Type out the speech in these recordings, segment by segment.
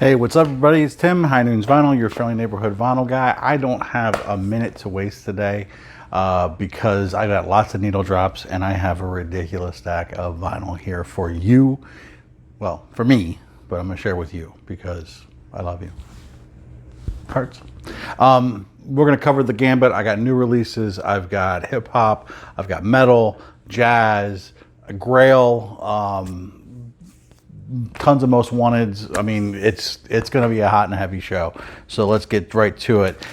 Hey, what's up, everybody? It's Tim, High Noons Vinyl, your friendly neighborhood vinyl guy. I don't have a minute to waste today because I got lots of needle drops and I have a ridiculous stack of vinyl here for you. Well, for me, but I'm going to share with you because I love you. Hearts. We're going to cover the gambit. I got new releases. I've got hip hop. I've got metal, jazz, grail, tons of most wanteds. I mean, it's going to be a hot and heavy show. So let's get right to it.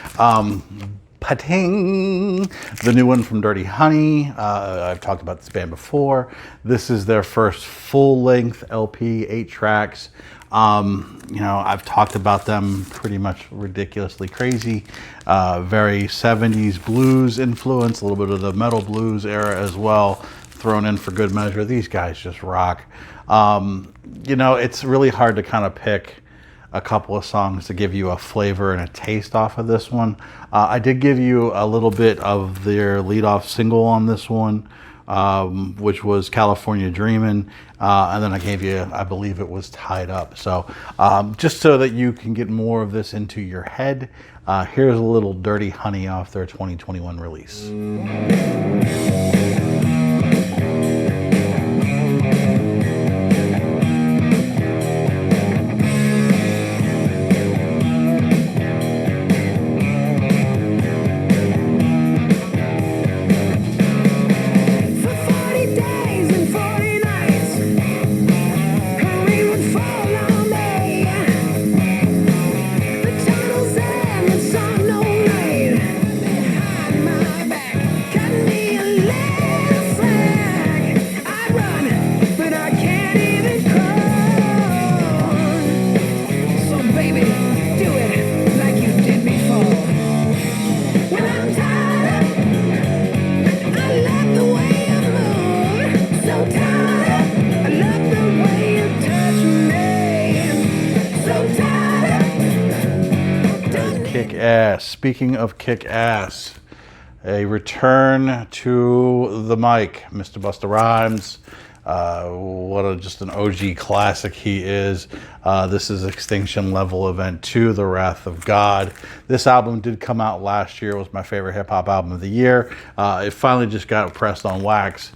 Pating, the new one from Dirty Honey. I've talked about this band before. This is their first full-length LP, 8 tracks. You know, I've talked about them pretty much ridiculously crazy. Very 70s blues influence, a little bit of the metal blues era as well, thrown in for good measure. These guys just rock. You know, it's really hard to kind of pick a couple of songs to give you a flavor and a taste off of this one. I did give you a little bit of their lead-off single on this one, which was California Dreamin', and then I gave you, I believe it was Tied Up. So just so that you can get more of this into your head, here's a little Dirty Honey off their 2021 release. Kick ass. Speaking of kick ass, a return to the mic, Mr. Busta Rhymes. Just an OG classic he is. This is Extinction Level Event 2, The Wrath of God. This album did come out last year. It was my favorite hip hop album of the year. It finally just got pressed on wax.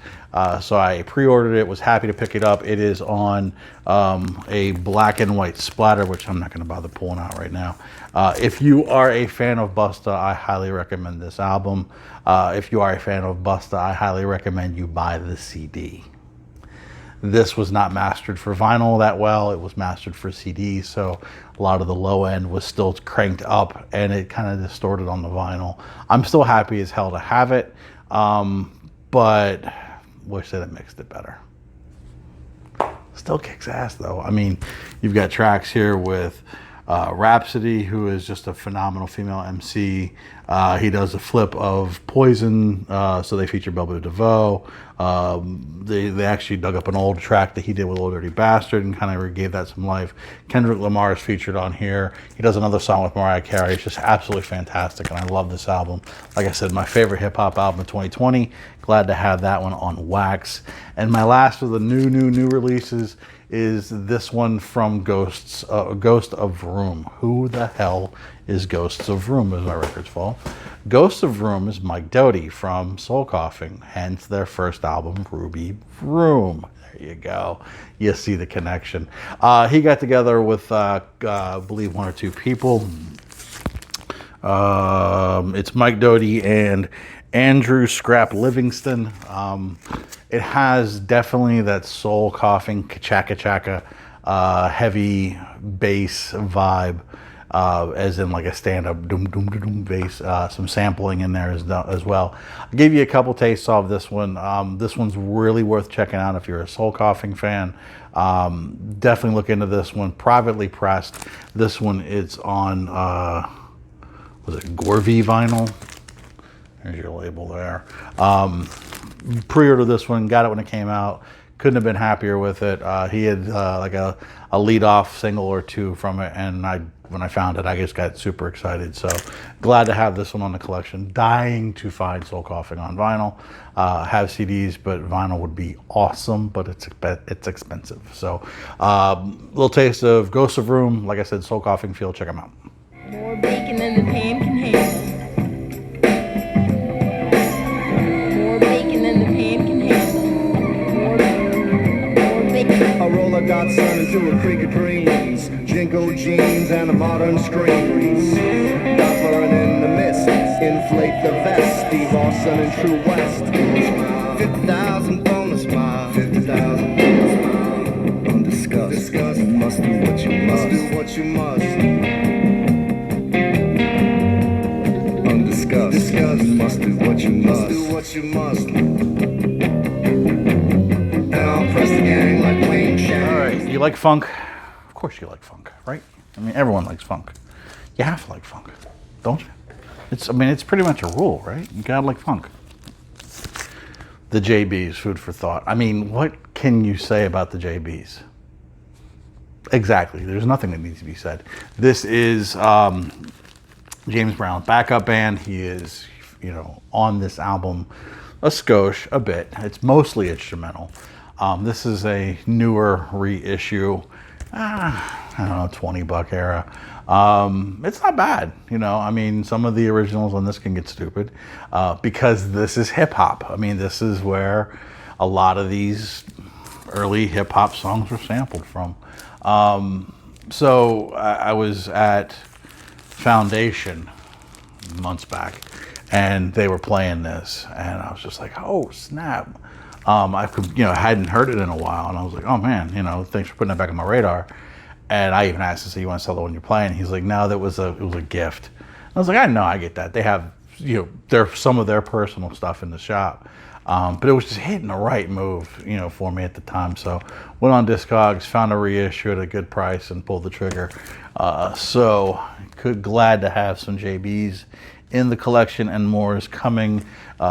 So I pre-ordered it, was happy to pick it up. It is on a black and white splatter, which I'm not going to bother pulling out right now. If you are a fan of Busta, I highly recommend this album. If you are a fan of Busta, I highly recommend you buy the CD. This was not mastered for vinyl that well. It was mastered for CD, so a lot of the low end was still cranked up and it kind of distorted on the vinyl. I'm still happy as hell to have it, but wish that it mixed it better. Still kicks ass though. I mean, you've got tracks here with Rhapsody, who is just a phenomenal female MC. He does a flip of Poison, so they feature Belle Biv DeVoe. They actually dug up an old track that he did with Old Dirty Bastard and kind of gave that some life. Kendrick Lamar is featured on here. He does another song with Mariah Carey. It's just absolutely fantastic, and I love this album. Like I said, my favorite hip-hop album of 2020. Glad to have that one on wax. And my last of the new releases is this one from Ghost of Room. Who the hell is Ghosts of Room, as my records fall? Ghosts of Room is Mike Doughty from Soul Coughing, hence their first album, Ruby Room. There you go. You see the connection. He got together with, I believe, 1 or 2 people. It's Mike Doughty and Andrew Scrap Livingston. It has definitely that Soul Coughing, ka-chaka-chaka, heavy bass vibe, as in like a stand-up doom bass, some sampling in there as well. I gave you a couple tastes of this one. This one's really worth checking out if you're a Soul Coughing fan. Definitely look into this one. Privately pressed. This one is on, was it Gorvy vinyl? There's your label there. Pre-ordered this one, got it when it came out. couldn't have been happier with it. He had like a lead off single or two from it, and when I found it, I just got super excited. So glad to have this one on the collection. Dying to find Soul Coughing on vinyl. Have CDs, but vinyl would be awesome, but it's expensive. So little taste of Ghosts of Room. Like I said, Soul Coughing Field. Check them out. More bacon than the pan can handle. More bacon than the pan can handle. More bacon. A roller godson into a creek of dreams. Jinko jeans and a modern screen grease. Doppler in the mist. Inflate the vest. Steve Austin and True West. 50,000 bonus mile. 50,000 bonus mile. Undiscussed. Discuss. Must do what you must. Do what you must. Undiscussed. Discuss. Must do what you must. Do what you must. And I'll press the gang like Wayne Shang. All right, you like funk? Of course you like funk, right? I mean, everyone likes funk. You have to like funk, don't you? It's pretty much a rule, right? You gotta like funk. The JBs, food for thought. I mean, what can you say about the JBs? Exactly, there's nothing that needs to be said. This is James Brown's backup band. He is, on this album a skosh, a bit. It's mostly instrumental. This is a newer reissue. I don't know, $20 era. It's not bad, some of the originals on this can get stupid because this is hip hop. I mean, this is where a lot of these early hip hop songs were sampled from. So I was at Foundation months back and they were playing this and I was just like, oh snap. I hadn't heard it in a while and I was like, oh man, thanks for putting that back on my radar. And I even asked him, so you want to sell the one you're playing? He's like, no, it was a gift. I was like, I know, I get that. They have, some of their personal stuff in the shop. But it was just hitting the right move, for me at the time. So went on Discogs, found a reissue at a good price and pulled the trigger. So glad to have some JBs in the collection and more is coming.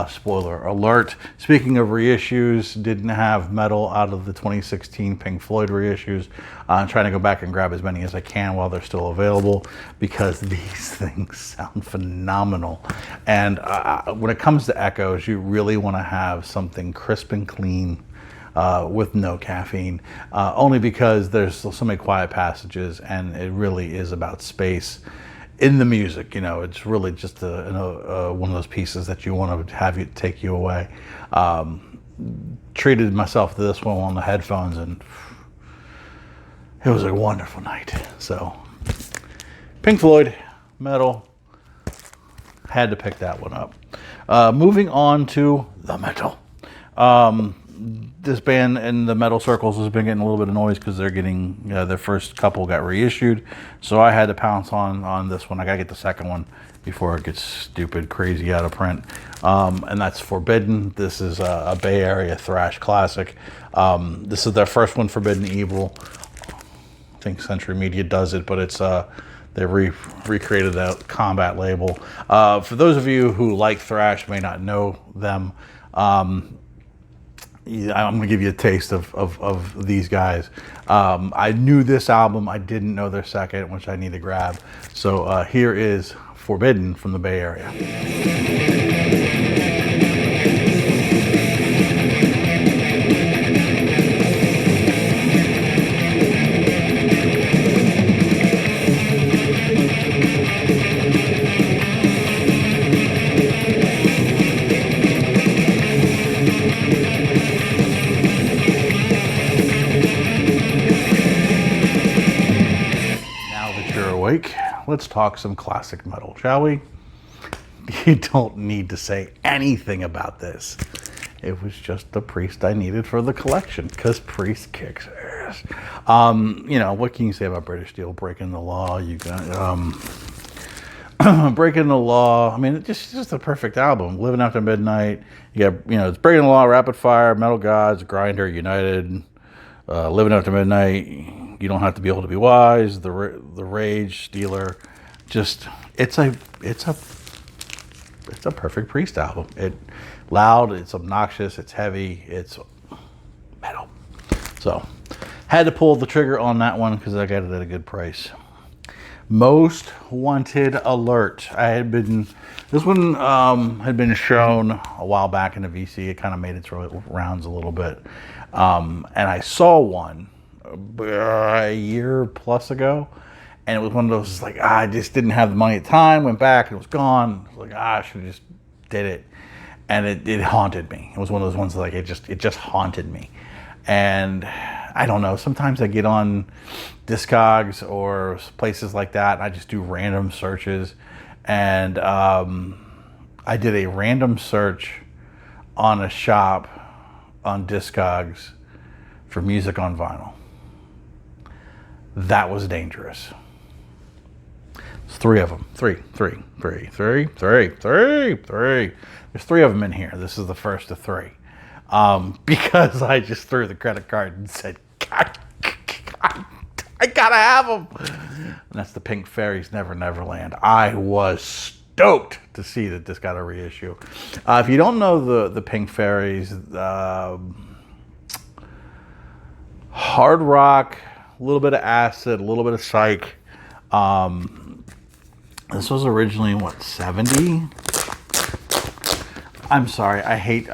Spoiler alert. Speaking of reissues, didn't have metal out of the 2016 Pink Floyd reissues. I'm trying to go back and grab as many as I can while they're still available because these things sound phenomenal. And when it comes to echoes, you really want to have something crisp and clean with no caffeine, only because there's so many quiet passages and it really is about space in the music. It's really just one of those pieces that you want to have take you away. Treated myself to this one on the headphones and it was a wonderful night. So Pink Floyd, metal, had to pick that one up. Moving on to the metal. This band in the metal circles has been getting a little bit of noise because they're getting their first couple got reissued, so I had to pounce on this one. I gotta get the second one before it gets stupid crazy out of print, and that's Forbidden. This is a Bay Area thrash classic. This is their first one, Forbidden Evil. I think Century Media does it, but it's they recreated that Combat label. For those of you who like thrash, may not know them. I'm going to give you a taste of these guys. I knew this album. I didn't know their second, which I need to grab. So here is Forbidden from the Bay Area. Let's talk some classic metal, shall we? You don't need to say anything about this. It was just the Priest I needed for the collection because Priest kicks ass. What can you say about British Steel? Breaking the Law. You got Breaking the Law. I mean, it's just a perfect album. Living After Midnight. You got it's Breaking the Law, Rapid Fire, Metal Gods, Grinder, United, Living After Midnight. You Don't Have to Be Able to Be Wise, the Rage, Stealer. Just it's a perfect Priest album. It loud, it's obnoxious, it's heavy, it's metal. So had to pull the trigger on that one because I got it at a good price. Most Wanted Alert. This one had been shown a while back in the VC. It kind of made its rounds a little bit. And I saw one a year plus ago. And it was one of those, like, I just didn't have the money at the time, went back and it was gone. I was like, I should have just did it. And it haunted me. It was one of those ones like it just haunted me. And I don't know, sometimes I get on Discogs or places like that and I just do random searches. And I did a random search on a shop on Discogs for music on vinyl. That was dangerous. It's 3 of them. Three. There's 3 of them in here. This is the first of 3. Because I just threw the credit card and said, I gotta have them. And that's the Pink Fairies Never Neverland. I was stoked to see that this got a reissue. If you don't know the Pink Fairies, hard rock, a little bit of acid, a little bit of psych. This was originally, what, 70? I'm sorry, I hate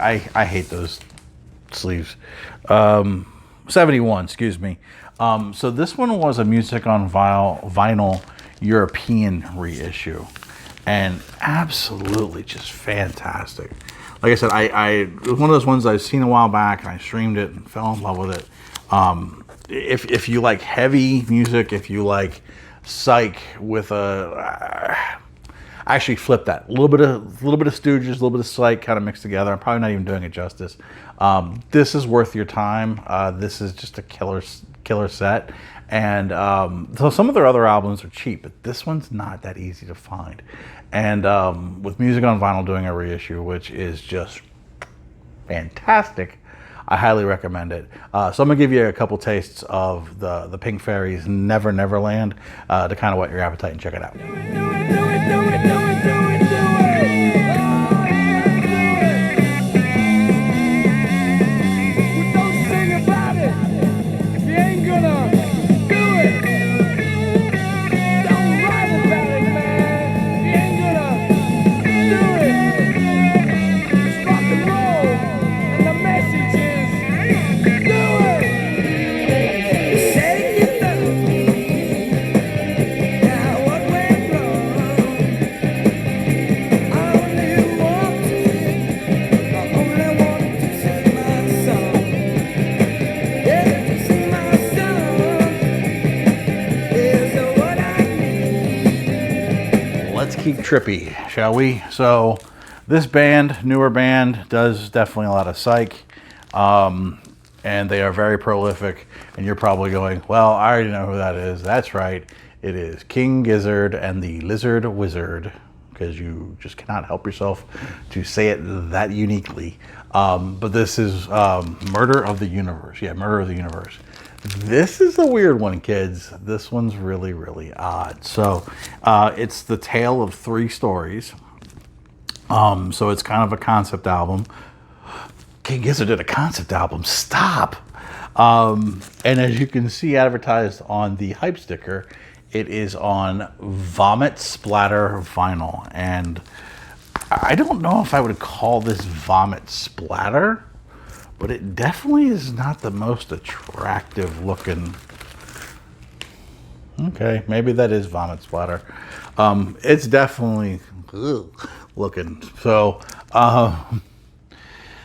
those sleeves. 71, excuse me. So this one was a Music on Vinyl European reissue, and absolutely just fantastic. Like I said, it was one of those ones I've seen a while back, and I streamed it and fell in love with it. If you like heavy music, if you like psych with I actually flipped that. A little bit of Stooges, a little bit of psych kind of mixed together. I'm probably not even doing it justice. This is worth your time. This is just a killer set. And so some of their other albums are cheap, but this one's not that easy to find. And with Music on Vinyl doing a reissue, which is just fantastic, I highly recommend it. So I'm gonna give you a couple tastes of the Pink Fairies Never Neverland to kind of whet your appetite and check it out. Keep trippy, shall we? So this band, newer band, does definitely a lot of psych, and they are very prolific. And you're probably going, well, I already know who that is. That's right, it is King Gizzard and the Lizard Wizard, because you just cannot help yourself to say it that uniquely. But this is Murder of the Universe. Yeah, Murder of the Universe. This is a weird one, kids. This one's really, really odd. So it's the tale of 3 stories. So it's kind of a concept album. King Gizzard did a concept album. Stop. And as you can see advertised on the hype sticker, it is on Vomit Splatter vinyl. And I don't know if I would call this Vomit Splatter, but it definitely is not the most attractive looking. Okay, maybe that is Vomit Splatter. It's definitely looking. So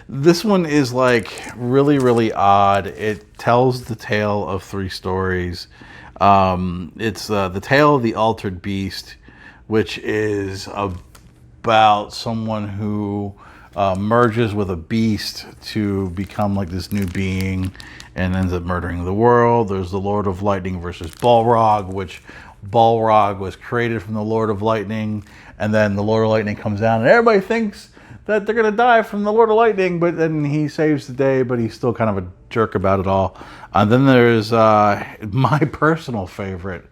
this one is like really, really odd. It tells the tale of 3 stories. It's the tale of the Altered Beast, which is about someone who merges with a beast to become like this new being and ends up murdering the world. There's the Lord of Lightning versus Balrog, which Balrog was created from the Lord of Lightning, and then the Lord of Lightning comes down and everybody thinks that they're gonna die from the Lord of Lightning, but then he saves the day, but he's still kind of a jerk about it all. And then there's my personal favorite,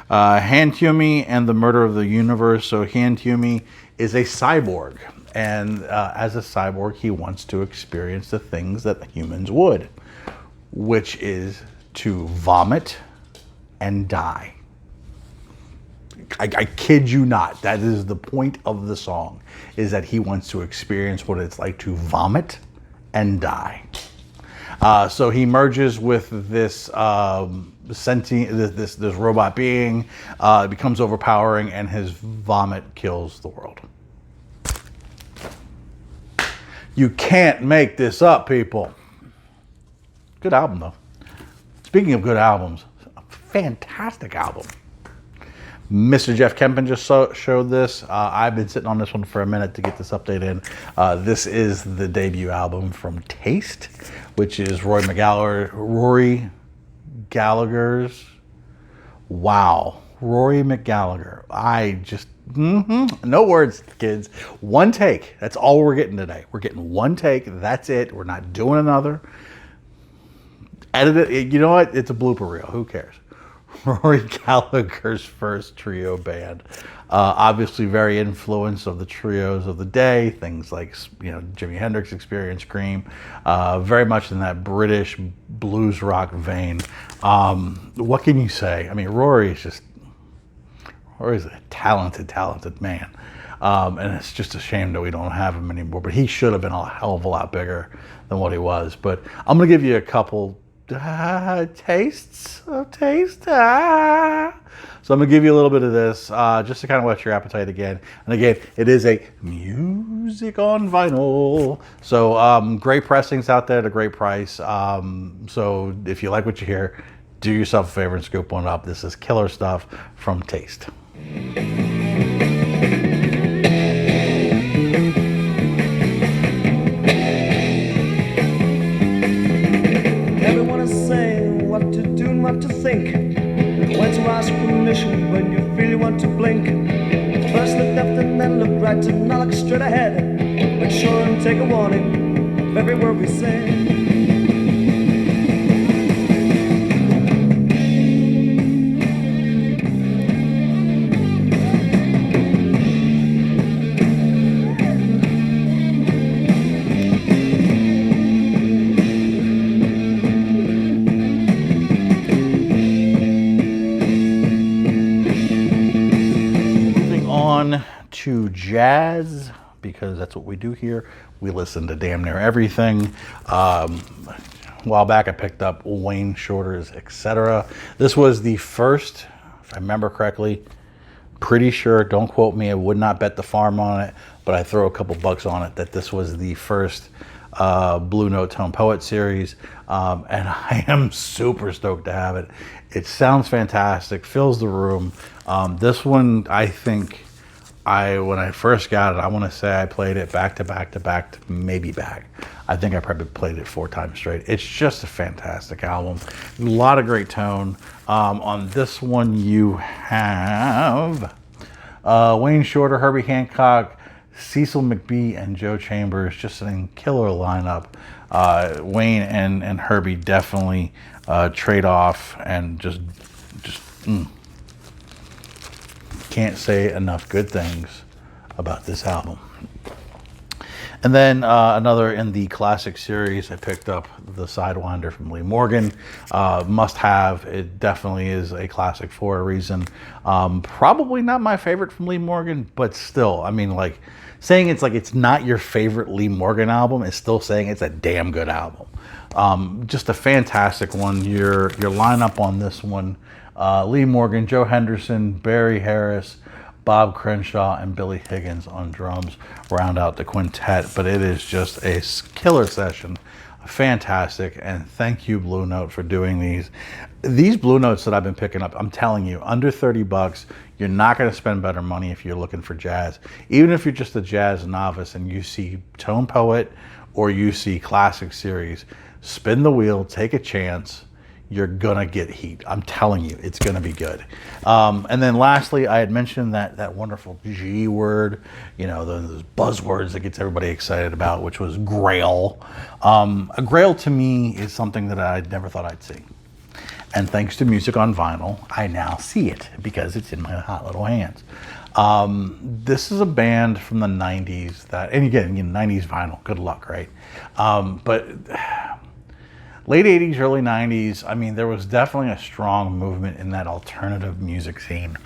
Hantumi and the Murder of the Universe. So Hantumi is a cyborg, and as a cyborg, he wants to experience the things that humans would. which is to vomit and die. I kid you not. That is the point of the song, is that he wants to experience what it's like to vomit and die. So he merges with this sentient, this robot being, becomes overpowering, and his vomit kills the world. You can't make this up, people. Good album, though. Speaking of good albums, a fantastic album. Mr. Jeff Kempin just showed this. I've been sitting on this one for a minute to get this update in. This is the debut album from Taste, which is Rory Gallagher's. Wow. Rory McGallagher. I just, no words, kids. One take. That's all we're getting today. We're getting one take. That's it. We're not doing another. Edit it. You know what? It's a blooper reel. Who cares? Rory Gallagher's first trio band. Obviously very influenced of the trios of the day. Things like, Jimi Hendrix Experience, Cream. Very much in that British blues rock vein. What can you say? I mean, Rory's a talented man. And it's just a shame that we don't have him anymore. But he should have been a hell of a lot bigger than what he was. But I'm going to give you a couple tastes of taste. So I'm going to give you a little bit of this just to kind of whet your appetite again. And again, it is a music on vinyl. So great pressings out there at a great price. So if you like what you hear, do yourself a favor and scoop one up. This is killer stuff from Taste. Everyone is saying what to do and what to think. When to ask permission when you feel you want to blink. First look left and then look right and now look straight ahead. Make sure and take a warning of every word we say. To jazz, because that's what we do here. We listen to damn near everything. A while back I picked up Wayne Shorter's Etc. This was the first, if I remember correctly, pretty sure, don't quote me, I would not bet the farm on it, but I throw a couple bucks on it that this was the first Blue Note Tone Poet series, and I am super stoked to have it. It sounds fantastic, fills the room. This one, I think, when I first got it, I want to say I played it back to back, maybe back. I think I probably played it 4 times straight. It's just a fantastic album. A lot of great tone. On this one, you have Wayne Shorter, Herbie Hancock, Cecil McBee, and Joe Chambers. Just a killer lineup. Wayne and Herbie definitely trade off, and just can't say enough good things about this album. And then another in the classic series, I picked up the Sidewinder from Lee Morgan. Must have. It definitely is a classic for a reason. Probably not my favorite from Lee Morgan, but still, I mean, like, saying it's not your favorite Lee Morgan album is still saying it's a damn good album. Just a fantastic one. Your lineup on this one: Lee Morgan, Joe Henderson, Barry Harris, Bob Crenshaw, and Billy Higgins on drums round out the quintet. But it is just a killer session. Fantastic. And thank you, Blue Note, for doing these. These Blue Notes that I've been picking up, I'm telling you, under 30 bucks, you're not going to spend better money if you're looking for jazz. Even if you're just a jazz novice and you see Tone Poet or you see Classic Series, spin the wheel, take a chance. You're gonna get heat. I'm telling you, it's gonna be good. And then lastly, I had mentioned that wonderful G word, those buzzwords that gets everybody excited about, which was grail. A grail to me is something that I never thought I'd see. And thanks to Music on Vinyl, I now see it because it's in my hot little hands. This is a band from the 90s and again, 90s vinyl, good luck, right? But late 80s, early 90s, I mean, there was definitely a strong movement in that alternative music scene.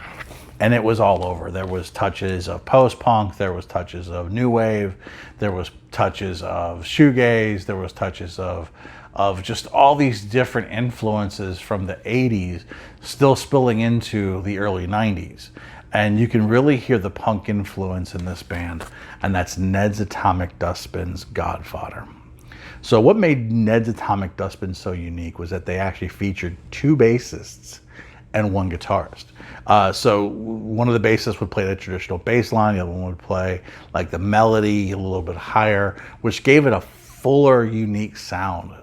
And it was all over. There was touches of post-punk, there was touches of new wave, there was touches of shoegaze, there was touches of just all these different influences from the 80s still spilling into the early 90s. And you can really hear the punk influence in this band, and that's Ned's Atomic Dustbin's Godfather. So what made Ned's Atomic Dustbin so unique was that they actually featured 2 bassists and 1 guitarist. So one of the bassists would play the traditional bass line, the other one would play like the melody a little bit higher, which gave it a fuller, unique sound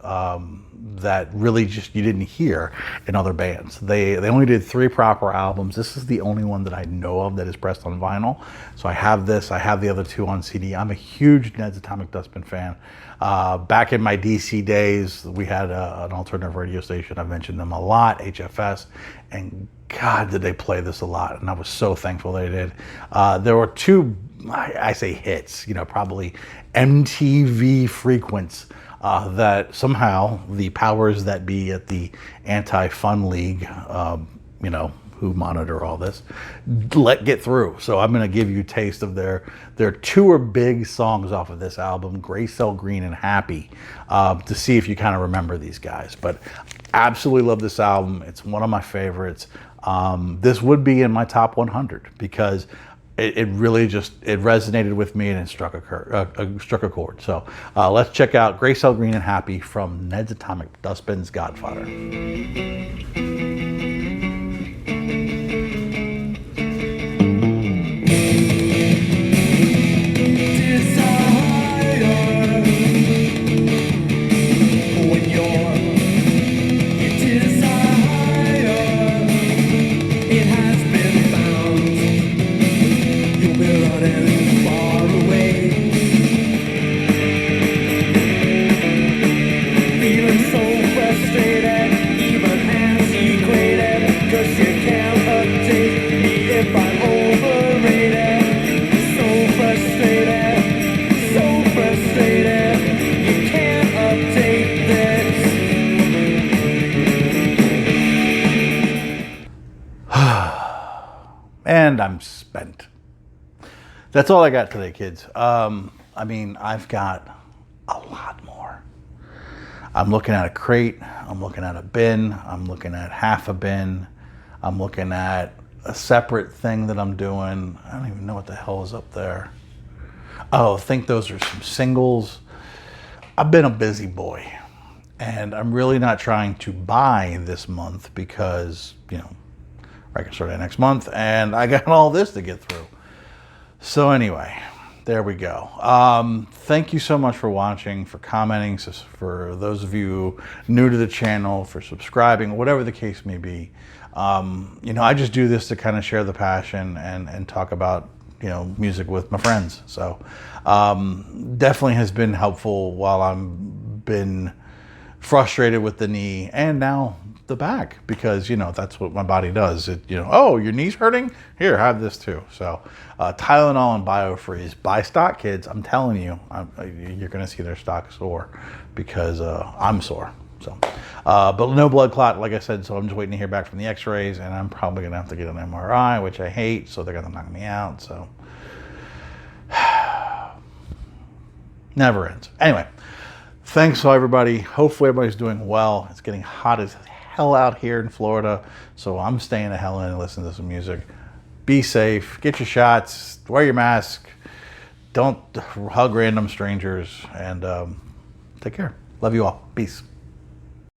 that really just you didn't hear in other bands. They only did 3 proper albums. This is the only one that I know of that is pressed on vinyl. So I have this, I have the other 2 on CD. I'm a huge Ned's Atomic Dustbin fan. Back in my DC days, we had an alternative radio station. I've mentioned them a lot, HFS, and God, did they play this a lot. And I was so thankful they did. There were 2, I say hits, you know, probably MTV frequents that somehow the powers that be at the Anti-Fun League, you know, who monitor all this, let get through. So I'm going to give you a taste of their 2 big songs off of this album, Grail, Green, and Happy, to see if you kind of remember these guys. But absolutely love this album. It's one of my favorites. This would be in my top 100 because it really just, it resonated with me and it struck a chord. So let's check out Grail, Green, and Happy from Ned's Atomic Dustbin's Godfather. And I'm spent. That's all I got today, kids. I mean, I've got a lot more. I'm looking at a crate. I'm looking at a bin. I'm looking at half a bin. I'm looking at a separate thing that I'm doing. I don't even know what the hell is up there. Oh, I think those are some singles. I've been a busy boy. And I'm really not trying to buy this month because, you know, I can start that next month, and I got all this to get through. So anyway, there we go. Thank you so much for watching, for commenting, for those of you new to the channel, for subscribing, whatever the case may be. You know, I just do this to kind of share the passion and talk about, you know, music with my friends. So definitely has been helpful while I've been frustrated with the knee and now the back, because, you know, that's what my body does. It, you know, oh, your knee's hurting? Here, have this too. So Tylenol and BioFreeze. Buy stock, kids. I'm telling you, you're going to see their stock soar because I'm sore. So, but no blood clot, like I said, so I'm just waiting to hear back from the x-rays, and I'm probably going to have to get an MRI, which I hate, so they're going to knock me out. So never ends. Anyway, thanks to everybody. Hopefully everybody's doing well. It's getting hot as hell out here in Florida, so I'm staying the hell in and listening to some music. Be safe, get your shots, wear your mask, don't hug random strangers, and take care. Love you all. Peace.